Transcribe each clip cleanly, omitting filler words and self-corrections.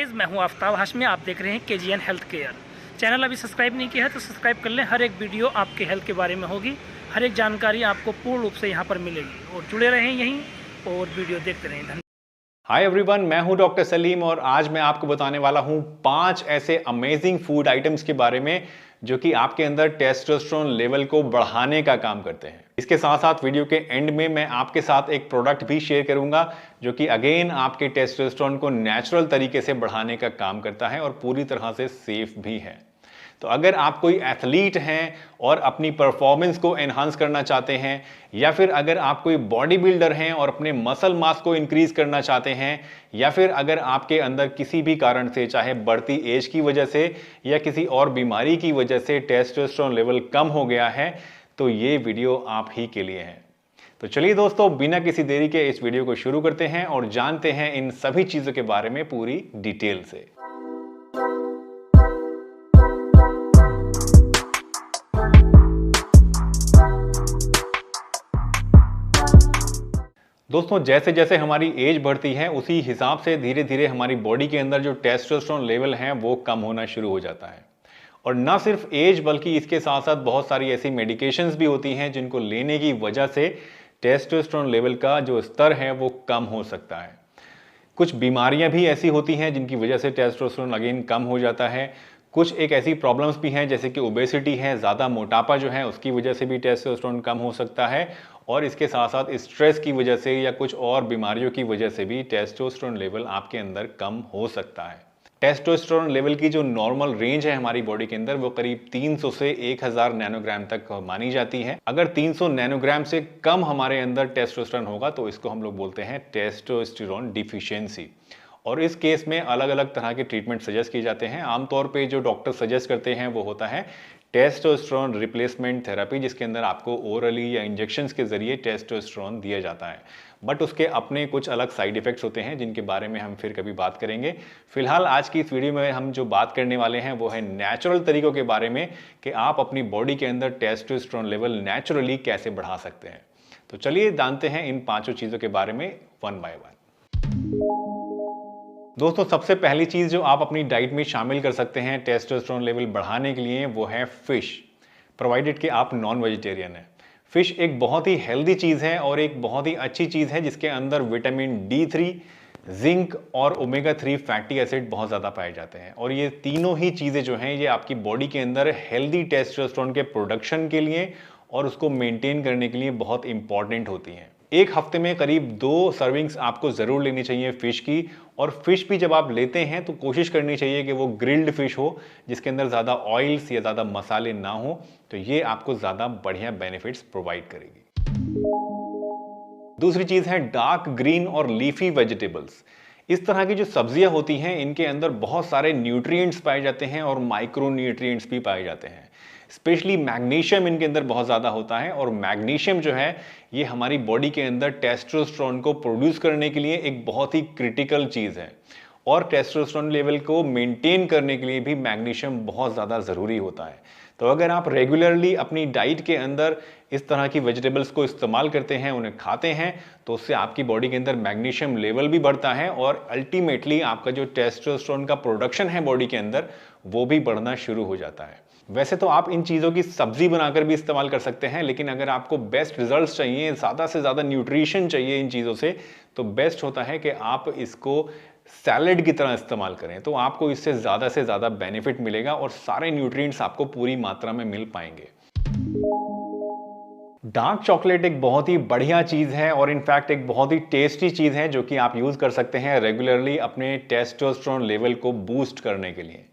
Guys, मैं हूं आफ्ताब हाशमी। आप देख रहे हैं केजीएन हेल्थ केयर चैनल। अभी सब्सक्राइब नहीं किया है तो सब्सक्राइब कर लें। हर एक वीडियो आपके हेल्थ के बारे में होगी, हर एक जानकारी आपको पूर्ण रूप से यहां पर मिलेगी। और जुड़े रहें यहीं और वीडियो देखते रहें। धन्यवाद। हाय एवरीवन, मैं हूं डॉक्टर सलीम और आज मैं आपको बताने वाला हूं 5 ऐसे अमेजिंग फूड आइटम्स के बारे में जो कि आपके अंदर टेस्टोस्टेरोन लेवल को बढ़ाने का काम करते हैं। इसके साथ साथ वीडियो के एंड में मैं आपके साथ एक प्रोडक्ट भी शेयर करूंगा जो कि अगेन आपके टेस्टोस्टेरोन को नेचुरल तरीके से बढ़ाने का काम करता है और पूरी तरह से सेफ भी है। तो अगर आप कोई एथलीट हैं और अपनी परफॉर्मेंस को एनहांस करना चाहते हैं, या फिर अगर आप कोई बॉडी बिल्डर हैं और अपने मसल मास को इंक्रीज करना चाहते हैं, या फिर अगर आपके अंदर किसी भी कारण से, चाहे बढ़ती एज की वजह से या किसी और बीमारी की वजह से टेस्टोस्टेरोन लेवल कम हो गया है, तो ये वीडियो आप ही के लिए है। तो चलिए दोस्तों, बिना किसी देरी के इस वीडियो को शुरू करते हैं और जानते हैं इन सभी चीजों के बारे में पूरी डिटेल से। दोस्तों, जैसे जैसे हमारी एज बढ़ती है उसी हिसाब से धीरे धीरे हमारी बॉडी के अंदर जो टेस्टोस्टेरोन लेवल है वो कम होना शुरू हो जाता है। और ना सिर्फ एज बल्कि इसके साथ साथ बहुत सारी ऐसी मेडिकेशंस भी होती हैं जिनको लेने की वजह से टेस्टोस्टेरोन लेवल का जो स्तर है वो कम हो सकता है। कुछ बीमारियां भी ऐसी होती हैं जिनकी वजह से टेस्टोस्टेरोन अगेन कम हो जाता है। कुछ एक ऐसी प्रॉब्लम्स भी हैं जैसे कि ओबेसिटी है, ज़्यादा मोटापा जो है उसकी वजह से भी टेस्टोस्टेरोन कम हो सकता है। और इसके साथ साथ स्ट्रेस की वजह से या कुछ और बीमारियों की वजह से भी टेस्टोस्टेरोन लेवल आपके अंदर कम हो सकता है। टेस्टोस्टेरोन लेवल की जो नॉर्मल रेंज है हमारी बॉडी के अंदर वो करीब 300 से 1000 नैनोग्राम तक मानी जाती है। अगर 300 नैनोग्राम से कम हमारे अंदर टेस्टोस्टेरोन होगा तो इसको हम लोग बोलते हैं टेस्टोस्टेरोन डिफिशियंसी। और इस केस में अलग अलग तरह के ट्रीटमेंट सजेस्ट किए जाते हैं। आमतौर पे जो डॉक्टर सजेस्ट करते हैं वो होता है टेस्टोस्टेरोन रिप्लेसमेंट थेरेपी, जिसके अंदर आपको ओरली या इंजेक्शंस के जरिए टेस्टोस्टेरोन दिया जाता है। बट उसके अपने कुछ अलग साइड इफेक्ट्स होते हैं जिनके बारे में हम फिर कभी बात करेंगे। फिलहाल आज की इस वीडियो में हम जो बात करने वाले हैं वो है नेचुरल तरीकों के बारे में कि आप अपनी बॉडी के अंदर टेस्टोस्टेरोन लेवल नेचुरली कैसे बढ़ा सकते हैं। तो चलिए जानते हैं इन 5 चीज़ों के बारे में वन बाय वन। दोस्तों, सबसे पहली चीज जो आप अपनी डाइट में शामिल कर सकते हैं टेस्टोस्टेरोन लेवल बढ़ाने के लिए वो है फिश, प्रोवाइडेड कि आप नॉन वेजिटेरियन हैं। फिश एक बहुत ही हेल्दी चीज है और एक बहुत ही अच्छी चीज है जिसके अंदर विटामिन D3, जिंक और ओमेगा 3 फैटी एसिड बहुत ज्यादा पाए जाते हैं। और ये तीनों ही चीजें जो हैं ये आपकी बॉडी के अंदर हेल्दी टेस्टोस्टेरोन के प्रोडक्शन के लिए और उसको मेंटेन करने के लिए बहुत इंपॉर्टेंट होती हैं। एक हफ्ते में करीब 2 सर्विंग्स आपको जरूर लेनी चाहिए फिश की। और फिश भी जब आप लेते हैं तो कोशिश करनी चाहिए कि वो ग्रिल्ड फिश हो, जिसके अंदर ज़्यादा ऑयल्स या ज़्यादा मसाले ना हो। तो ये आपको ज़्यादा बढ़िया बेनिफिट्स प्रोवाइड करेगी। दूसरी चीज़ है डार्क ग्रीन और लीफी वेजिटेबल्स। इस तरह की जो सब्जियां होती हैं इनके अंदर बहुत सारे न्यूट्रिएंट्स पाए जाते हैं और माइक्रो न्यूट्रिएंट्स भी पाए जाते हैं। स्पेशली मैग्नीशियम इनके अंदर बहुत ज़्यादा होता है। और मैग्नीशियम जो है ये हमारी बॉडी के अंदर टेस्टोस्टेरोन को प्रोड्यूस करने के लिए एक बहुत ही क्रिटिकल चीज़ है। और टेस्टोस्टेरोन लेवल को मेंटेन करने के लिए भी मैग्नीशियम बहुत ज़्यादा ज़रूरी होता है। तो अगर आप रेगुलरली अपनी डाइट के अंदर इस तरह की वेजिटेबल्स को इस्तेमाल करते हैं, उन्हें खाते हैं, तो उससे आपकी बॉडी के अंदर मैग्नीशियम लेवल भी बढ़ता है और अल्टीमेटली आपका जो टेस्टोस्टेरोन का प्रोडक्शन है बॉडी के अंदर वो भी बढ़ना शुरू हो जाता है। वैसे तो आप इन चीज़ों की सब्जी बनाकर भी इस्तेमाल कर सकते हैं, लेकिन अगर आपको बेस्ट रिजल्ट्स चाहिए, ज़्यादा से ज़्यादा न्यूट्रिशन चाहिए इन चीज़ों से, तो बेस्ट होता है कि आप इसको सैलेड की तरह इस्तेमाल करें। तो आपको इससे ज़्यादा बेनिफिट मिलेगा और सारे न्यूट्रिएंट्स आपको पूरी मात्रा में मिल पाएंगे। डार्क चॉकलेट एक बहुत ही बढ़िया चीज़ है और इनफैक्ट एक बहुत ही टेस्टी चीज़ है जो कि आप यूज़ कर सकते हैं रेगुलरली अपने टेस्टोस्टेरोन लेवल को बूस्ट करने के लिए।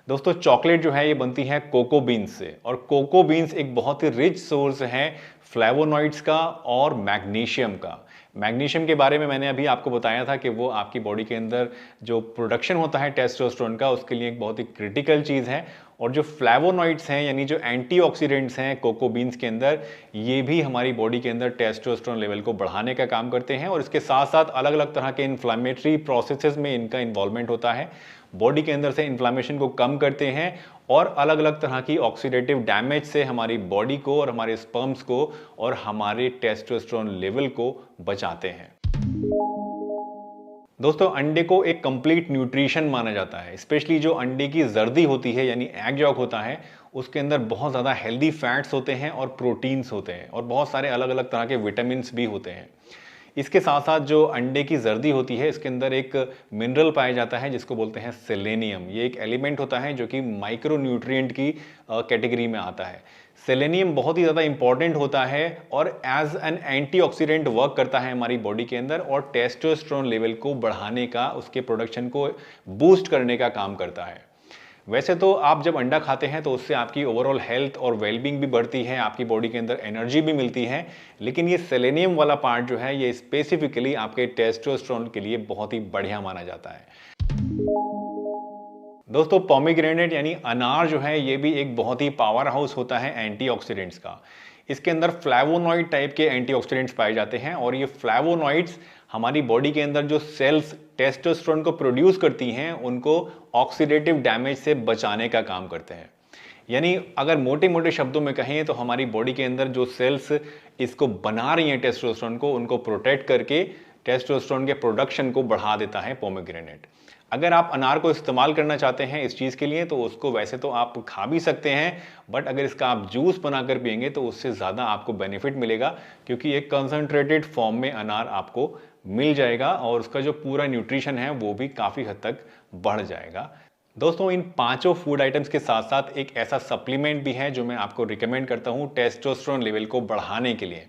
दोस्तों, चॉकलेट जो है ये बनती है कोको बीन्स से और कोको बीन्स एक बहुत ही रिच सोर्स है फ्लेवोनॉइड्स का और मैग्नीशियम का। मैग्नीशियम के बारे में मैंने अभी आपको बताया था कि वो आपकी बॉडी के अंदर जो प्रोडक्शन होता है टेस्टोस्टेरोन का उसके लिए एक बहुत ही क्रिटिकल चीज़ है। और जो फ्लेवोनॉइड्स हैं यानी जो एंटीऑक्सीडेंट्स हैं कोको बीन्स के अंदर, ये भी हमारी बॉडी के अंदर टेस्टोस्टेरोन लेवल को बढ़ाने का काम करते हैं। और इसके साथ साथ अलग अलग तरह के इन्फ्लेमेटरी प्रोसेसेस में इनका इन्वॉल्वमेंट होता है। बॉडी के अंदर से इन्फ्लेमेशन को कम करते हैं और अलग अलग तरह की ऑक्सीडेटिव डैमेज से हमारी बॉडी को और हमारे स्पर्म्स को और हमारे टेस्टोस्टेरोन लेवल को बचाते हैं। दोस्तों, अंडे को एक कंप्लीट न्यूट्रिशन माना जाता है। स्पेशली जो अंडे की जर्दी होती है यानी एग यॉक होता है, उसके अंदर बहुत ज़्यादा हेल्दी फैट्स होते हैं और प्रोटीन्स होते हैं और बहुत सारे अलग अलग तरह के विटामिन्स भी होते हैं। इसके साथ साथ जो अंडे की जर्दी होती है, इसके अंदर एक मिनरल पाया जाता है जिसको बोलते हैं सेलेनियम। ये एक एलिमेंट होता है जो कि माइक्रो न्यूट्रिएंट की कैटेगरी में आता है। सेलेनियम बहुत ही ज़्यादा इंपॉर्टेंट होता है और एज एन एंटीऑक्सीडेंट वर्क करता है हमारी बॉडी के अंदर और टेस्टोस्टेरोन लेवल को बढ़ाने का, उसके प्रोडक्शन को बूस्ट करने का काम करता है। वैसे तो आप जब अंडा खाते हैं तो उससे आपकी ओवरऑल हेल्थ और वेलबींग भी बढ़ती है, आपकी बॉडी के अंदर एनर्जी भी मिलती है, लेकिन ये सेलेनियम वाला पार्ट जो है ये स्पेसिफिकली आपके टेस्टोस्टेरोन के लिए बहुत ही बढ़िया माना जाता है। दोस्तों, पोमीग्रेनेट यानी अनार जो है ये भी एक बहुत ही पावर हाउस होता है एंटीऑक्सीडेंट्स का। इसके अंदर फ्लैवोनॉइड टाइप के एंटीऑक्सीडेंट्स पाए जाते हैं और ये फ्लैवोनॉइड्स हमारी बॉडी के अंदर जो सेल्स टेस्टोस्टेरोन को प्रोड्यूस करती हैं उनको ऑक्सीडेटिव डैमेज से बचाने का काम करते हैं। यानी अगर मोटे मोटे शब्दों में कहें तो हमारी बॉडी के अंदर जो सेल्स इसको बना रही हैं टेस्टोस्टेरोन को, उनको प्रोटेक्ट करके टेस्टोस्टेरोन के प्रोडक्शन को बढ़ा देता है पोमीग्रेनेट। अगर आप अनार को इस्तेमाल करना चाहते हैं इस चीज़ के लिए तो उसको वैसे तो आप खा भी सकते हैं, बट अगर इसका आप जूस बनाकर पिएंगे तो उससे ज़्यादा आपको बेनिफिट मिलेगा, क्योंकि एक कंसंट्रेटेड फॉर्म में अनार आपको मिल जाएगा और उसका जो पूरा न्यूट्रिशन है वो भी काफ़ी हद तक बढ़ जाएगा। दोस्तों, इन पांचों फूड आइटम्स के साथ साथ एक ऐसा सप्लीमेंट भी है जो मैं आपको रिकमेंड करता हूँ टेस्टोस्टेरोन लेवल को बढ़ाने के लिए।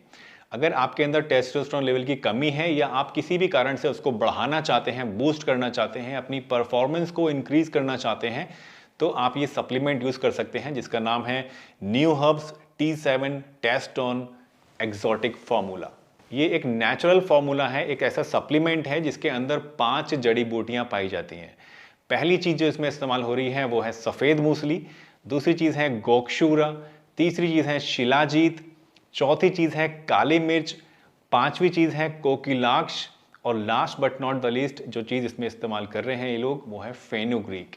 अगर आपके अंदर टेस्टोस्टेरोन लेवल की कमी है या आप किसी भी कारण से उसको बढ़ाना चाहते हैं, बूस्ट करना चाहते हैं, अपनी परफॉर्मेंस को इंक्रीज करना चाहते हैं, तो आप ये सप्लीमेंट यूज कर सकते हैं जिसका नाम है new herbs T7 Testone exotic formula. ये एक नेचुरल फार्मूला है, एक ऐसा सप्लीमेंट है जिसके अंदर 5 जड़ी बूटियां पाई जाती हैं। पहली चीज जो इसमें इस्तेमाल हो रही है वो है सफेद मूसली, दूसरी चीज है गोक्षूरा, तीसरी चीज है शिलाजीत, चौथी चीज है काली मिर्च, पांचवी चीज है कोकिलाक्ष और last but not the least जो चीज इसमें इस्तेमाल कर रहे हैं ये लोग वो है फेनुग्रीक।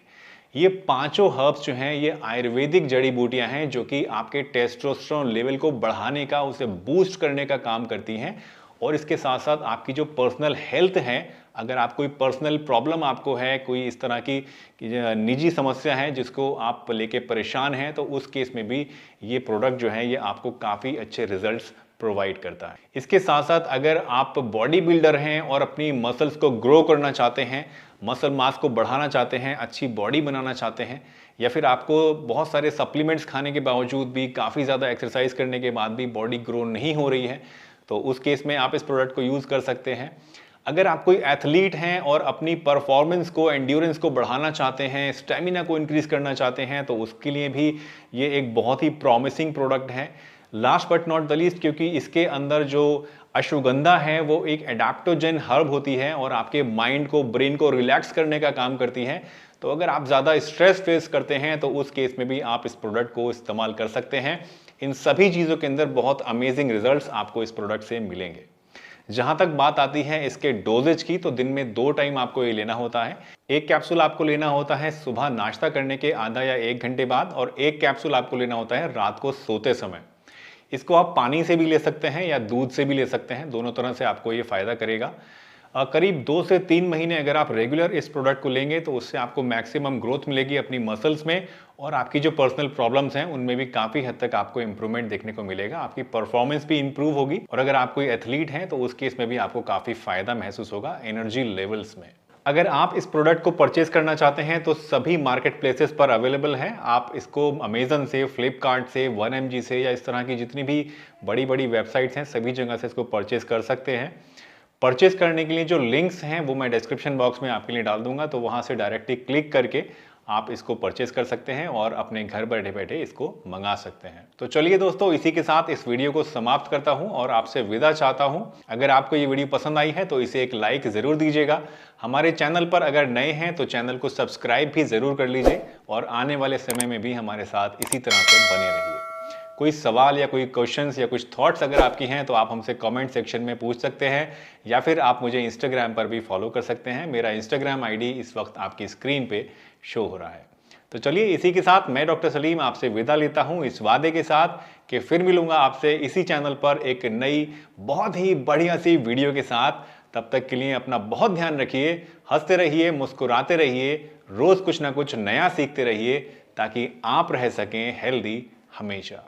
ये पांचों हर्ब्स जो हैं ये आयुर्वेदिक जड़ी बूटियां हैं जो कि आपके टेस्टोस्टेरोन लेवल को बढ़ाने का, उसे बूस्ट करने का काम करती हैं और इसके साथ साथ आपकी जो पर्सनल हेल्थ है, अगर आप कोई पर्सनल प्रॉब्लम आपको है, कोई इस तरह की निजी समस्या है जिसको आप लेके परेशान हैं, तो उस केस में भी ये प्रोडक्ट जो है ये आपको काफ़ी अच्छे रिजल्ट्स प्रोवाइड करता है। इसके साथ साथ अगर आप बॉडी बिल्डर हैं और अपनी मसल्स को ग्रो करना चाहते हैं, मसल मास को बढ़ाना चाहते हैं, अच्छी बॉडी बनाना चाहते हैं, या फिर आपको बहुत सारे सप्लीमेंट्स खाने के बावजूद भी, काफ़ी ज़्यादा एक्सरसाइज करने के बाद भी बॉडी ग्रो नहीं हो रही है, तो उस केस में आप इस प्रोडक्ट को यूज़ कर सकते हैं। अगर आप कोई एथलीट हैं और अपनी परफॉर्मेंस को, एंड्योरेंस को बढ़ाना चाहते हैं, स्टेमिना को इंक्रीज करना चाहते हैं, तो उसके लिए भी ये एक बहुत ही प्रॉमिसिंग प्रोडक्ट है। Last but not the least, क्योंकि इसके अंदर जो अश्वगंधा है वो एक एडाप्टोजेन हर्ब होती है और आपके माइंड को, ब्रेन को रिलैक्स करने का काम करती है। तो अगर आप ज़्यादा स्ट्रेस फेस करते हैं तो उस केस में भी आप इस प्रोडक्ट को इस्तेमाल कर सकते हैं। इन सभी चीज़ों के अंदर बहुत अमेजिंग रिजल्ट्स आपको इस प्रोडक्ट से मिलेंगे। जहां तक बात आती है इसके डोजेज की, तो दिन में 2 टाइम आपको ये लेना होता है। एक कैप्सूल आपको लेना होता है सुबह नाश्ता करने के आधा या 1 घंटे बाद और एक कैप्सूल आपको लेना होता है रात को सोते समय। इसको आप पानी से भी ले सकते हैं या दूध से भी ले सकते हैं, दोनों तरह से आपको ये फायदा करेगा। करीब 2 से 3 महीने अगर आप रेगुलर इस प्रोडक्ट को लेंगे तो उससे आपको मैक्सिमम ग्रोथ मिलेगी अपनी मसल्स में और आपकी जो पर्सनल प्रॉब्लम्स हैं उनमें भी काफ़ी हद तक आपको इंप्रूवमेंट देखने को मिलेगा। आपकी परफॉर्मेंस भी इंप्रूव होगी और अगर आप कोई एथलीट हैं तो उस केस में भी आपको काफ़ी फायदा महसूस होगा एनर्जी लेवल्स में। अगर आप इस प्रोडक्ट को परचेज करना चाहते हैं तो सभी मार्केट प्लेसेस पर अवेलेबल है। आप इसको अमेजन से, फ्लिपकार्ट से, 1mg से या इस तरह की जितनी भी बड़ी बड़ी वेबसाइट्स हैं सभी जगह से इसको परचेज कर सकते हैं। परचेज करने के लिए जो लिंक्स हैं वो मैं डिस्क्रिप्शन बॉक्स में आपके लिए डाल दूंगा, तो वहां से डायरेक्टली क्लिक करके आप इसको परचेज कर सकते हैं और अपने घर बैठे बैठे इसको मंगा सकते हैं। तो चलिए दोस्तों, इसी के साथ इस वीडियो को समाप्त करता हूं और आपसे विदा चाहता हूं। अगर आपको ये वीडियो पसंद आई है तो इसे एक लाइक जरूर दीजिएगा। हमारे चैनल पर अगर नए हैं तो चैनल को सब्सक्राइब भी जरूर कर लीजिए और आने वाले समय में भी हमारे साथ इसी तरह से बने रहिए। कोई सवाल या कोई क्वेश्चंस या कुछ थॉट्स अगर आपकी हैं तो आप हमसे कमेंट सेक्शन में पूछ सकते हैं या फिर आप मुझे इंस्टाग्राम पर भी फॉलो कर सकते हैं। मेरा इंस्टाग्राम आईडी इस वक्त आपकी स्क्रीन पे शो हो रहा है। तो चलिए, इसी के साथ मैं डॉक्टर सलीम आपसे विदा लेता हूं इस वादे के साथ कि फिर मिलूंगा आपसे इसी चैनल पर एक नई बहुत ही बढ़िया सी वीडियो के साथ। तब तक के लिए अपना बहुत ध्यान रखिए, हंसते रहिए, मुस्कुराते रहिए, रोज कुछ ना कुछ नया सीखते रहिए ताकि आप रह सकें हेल्दी हमेशा।